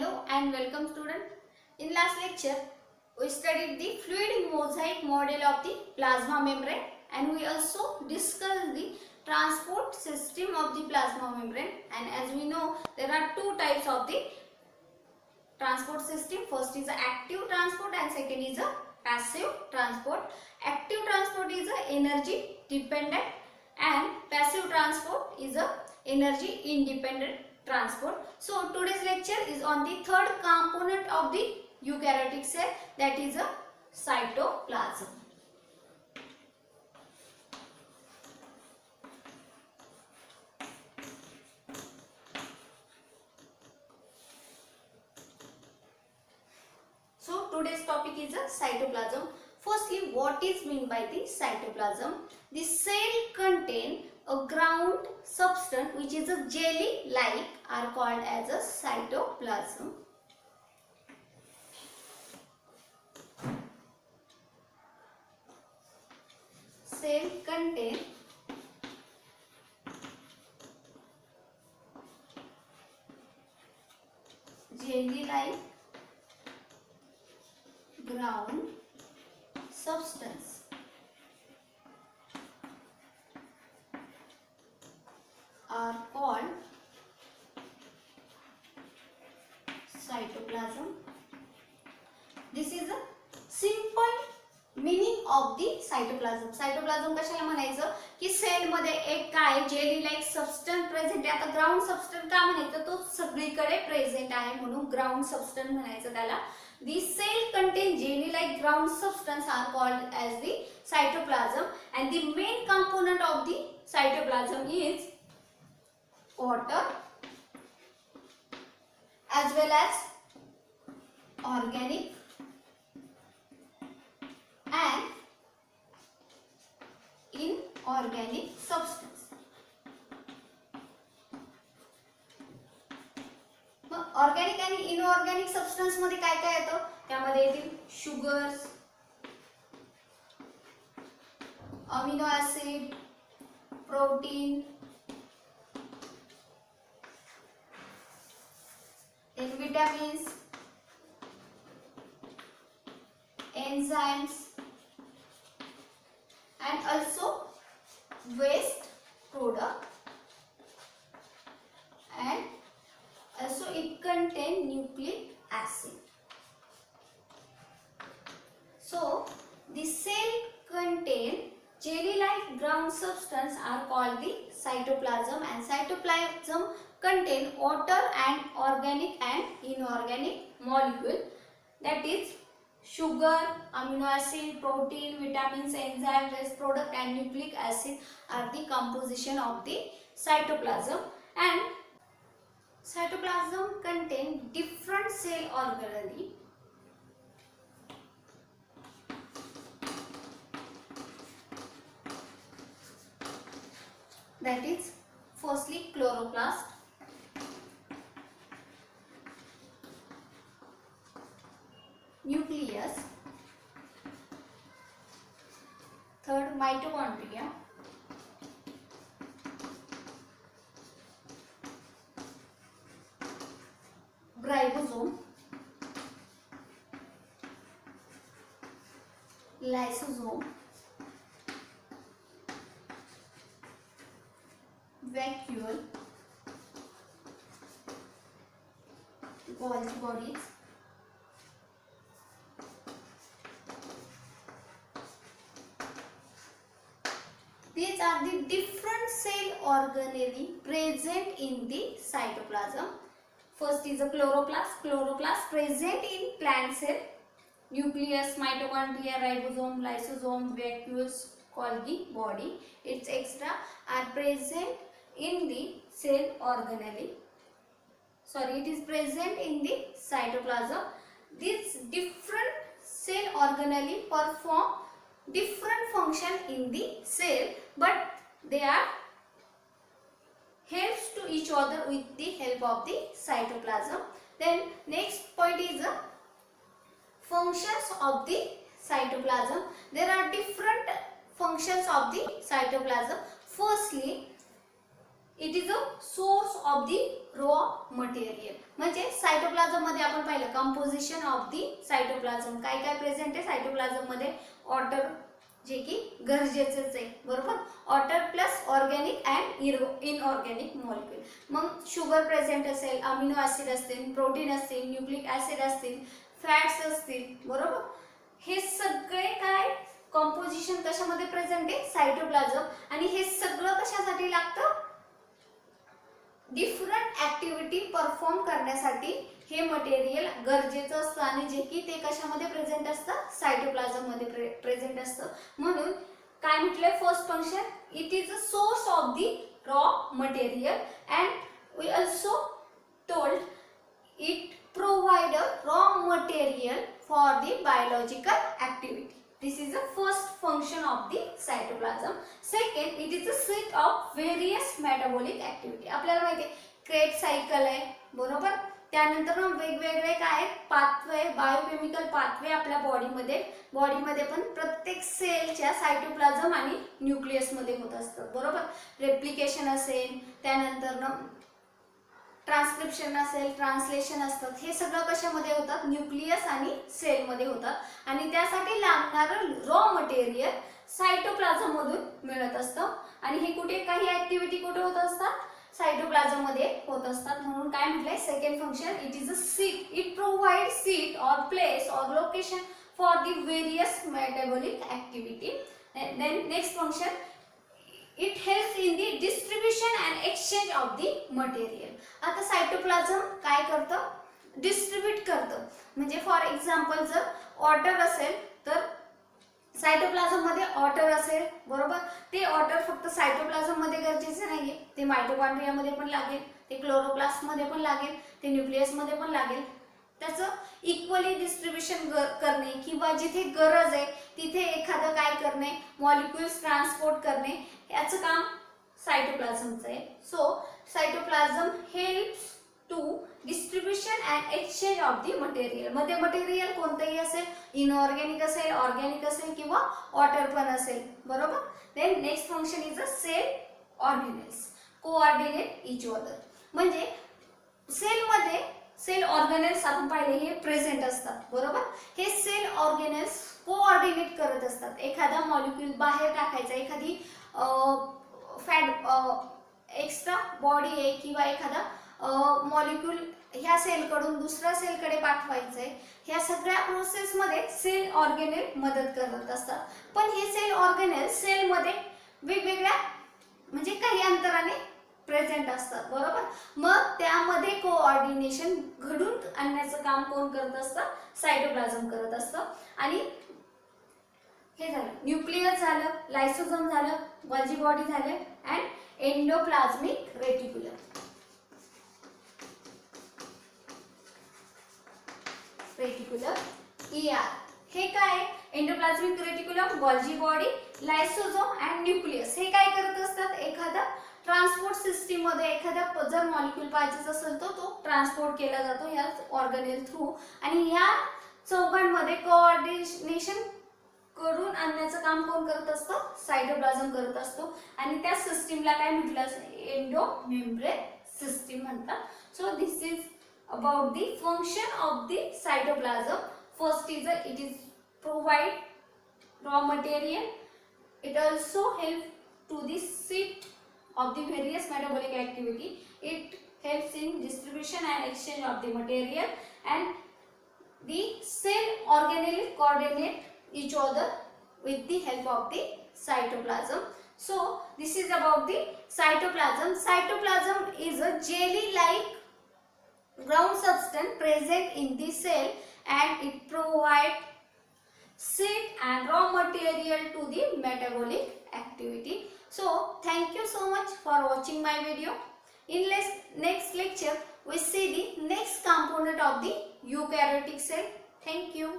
Hello and welcome student. In last lecture we studied the fluid mosaic model of the plasma membrane and we also discussed the transport system of the plasma membrane, and as we know there are two types of the transport system. First is the active transport and second is a passive transport. Active transport is a energy dependent and passive transport is a energy independent transport. So today's lecture is on the third component of the eukaryotic cell, that is a cytoplasm. So today's topic is a cytoplasm. Firstly, what is meant by the cytoplasm? The cell contain a ground substance which is a jelly-like are called as a cytoplasm. Cell contain jelly-like ground substance are called cytoplasm. This is a simple meaning of the cytoplasm. Cytoplasm कशाला म्हणायचं की cell मध्ये एक काय jelly like substance present आहे. आता ground substance का म्हणायचं, तो सगळीकडे प्रेझेंट आहे म्हणून ग्राउंड सबस्टन्स म्हणायचं त्याला. The cell contain jelly-like ground substance are called as the cytoplasm, and the main component of the cytoplasm is water as well as organic and inorganic substance. Organic आणि inorganic substance मध्ये काय काय येतं, त्यामध्ये येतील sugars, amino acid, protein, then vitamins, enzymes and also waste product, and also it contain nucleic acid. So the cell contain jelly-like ground substance are called the cytoplasm, and cytoplasm contain water and organic and inorganic molecule, that is sugar, amino acid, protein, vitamins, enzyme, waste product and nucleic acid are the composition of the cytoplasm. And cytoplasm contain different cell organelles. That is firstly chloroplast, nucleus, third mitochondria, ribosome, lysosome, vacuole, Golgi bodies, these are the different cell organelles present in the cytoplasm. First is a chloroplast. Chloroplast present in plant cell. Nucleus, mitochondria, ribosome, lysosome, vacuoles, Golgi body. Its extra are present in the cell organelle. It is present in the cytoplasm. These different cell organelle perform different function in the cell, but they are helps to each other with the help of the cytoplasm. Then next point is the functions of the cytoplasm. There are different functions of the cytoplasm. Firstly, it is a source of the raw material. म्हणजे cytoplasm मध्ये आपण पाहिलं composition of the cytoplasm. काय काय present आहे cytoplasm मध्ये? Water जे की गरजेचंच आहे, बरोबर. Water plus organic and inorganic molecule. Mug sugar present असेल, अमिनो ऍसिड असतील, प्रोटीन असतील, न्यूक्लिक ऍसिड असतील, फॅट्स असतील, बरोबर. हे सगळे काय कंपोजिशन कशामध्ये प्रेझेंट आहे? सायटोप्लाझम. आणि हे सगळं कशासाठी लागतं? डिफरंट ऍक्टिव्हिटी परफॉर्म करण्यासाठी हे मटेरियल गरजेचं असतं आणि जे की ते कशामध्ये प्रेझेंट असतं? सायटोप्लाझम मध्ये प्रेझेंट असतं. म्हणून काय म्हटलंय first function? It is a source of the raw material and we also told it provide a raw material for the biological activity. This is the first function of the cytoplasm. Second, it is a set of various metabolic activity. आपल्याला माहिती आहे crab cycle आहे, बरोबर. त्यानंतर वेगवेगळे काय pathway, biochemical pathway आपल्या बॉडीमध्ये पण प्रत्येक सेलच्या सायटोप्लाझम आणि न्यूक्लियस मध्ये होत असतात, बरोबर. रेप्लिकेशन असेल, त्यानंतर ट्रान्सक्रिप्शन असेल, ट्रान्सलेशन असतात. हे सगळं कशामध्ये होतात? न्यूक्लियस आणि सेल मध्ये होतात आणि त्यासाठी लागणारं रॉ मटेरियल सायटोप्लाझम मधून मिळत असतं. आणि हे कुठे काही ऍक्टिव्हिटी कुठे होत असतात? सायटोप्लाझम मध्ये होत असतात. म्हणून काय म्हटलंय second function? It is a seat. It provide seat or place or location for the various metabolic activity. Then next function, it helps in the distribution and exchange of the material. आता cytoplasm काय करतं? Distribute करतं. म्हणजे for example जर water असेल तर cytoplasm मध्ये water असेल, बरोबर. ते वॉटर फक्त सायटोप्लाझम मध्ये गरजेचे नाहीये, ते मायटोकॉन्ड्रिया मध्ये पण लागेल, ते क्लोरोप्लास्ट मध्ये पण लागेल, ते न्यूक्लियस मध्ये पण लागेल. त्याचं इक्वली डिस्ट्रीब्युशन करणे किंवा जिथे गरज आहे तिथे एखादं काय करणे, मॉलिक्युल्स ट्रान्सपोर्ट करणे, याचं काम सायटोप्लाझमचं आहे. So cytoplasm helps to distribution and exchange of the material. मध्ये मटेरियल कोणतंही असेल, इनऑर्गॅनिक असेल, ऑर्गॅनिक असेल किंवा वॉटर पण असेल, बरोबर. Then next function is a cell organelles coordinate each other. म्हणजे सेलमध्ये सेल ऑर्गेनेल्स आपण पाहिले हे प्रेझेंट असतात, बरोबर. हे सेल ऑर्गेनेल्स कोऑर्डिनेट करत असतात. एखादा मॉलिक्यूल बाहेर टाकायचा, एखादी फॅट एक्स्ट्रा बॉडी आहे किंवा एखादा मॉलिक्यूल ह्या सेलकडून दुसऱ्या सेलकडे पाठवायचंय, ह्या सगळ्या प्रोसेस मध्ये सेल ऑर्गेनेल मदत करत असतात. पण हे सेल ऑर्गेनेल सेलमध्ये वेगवेगळ्या म्हणजे काही अंतराने प्रेझेंट असतात, बरोबर. मग त्यामध्ये कोऑर्डिनेशन घडून आणण्याचं काम कोण करत असतं? सायटोप्लाझम करत असतं. आणि हे झालं न्यूक्लियस झालं, लायसोसोम झालं, गोल्जी बॉडी झालं अँड एंडोप्लाझमिक रेटिक्युलम. ER हे काय? Endoplasmic reticulum, Golgi body, lysosome and nucleus हे काय करत असतात? एखादा ट्रान्सपोर्ट सिस्टीम मध्ये एखादा जर मॉलिक्यूल पाहिजे असेल तर तो ट्रान्सपोर्ट केला जातो या ऑर्गेनेल थ्रू. आणि या चौघांमध्ये कोऑर्डिनेशन करून आणण्याचं काम कोण करत असतं? सायटोप्लाझम करत असतो. आणि त्या सिस्टीमला काय म्हटलं असतं? एंडो मेम्ब्रेन सिस्टीम म्हणतात. So this is about the function of the cytoplasm. First is it is provide raw material. It also help to the seat of the various metabolic activity. It helps in distribution and exchange of the material, and the cell organelle coordinate each other with the help of the cytoplasm. So this is about the cytoplasm. Cytoplasm is a jelly like ground substance present in the cell and it provides seed and raw material to the metabolic activity. So thank you so much for watching my video. In next lecture we see the next component of the eukaryotic cell. Thank you.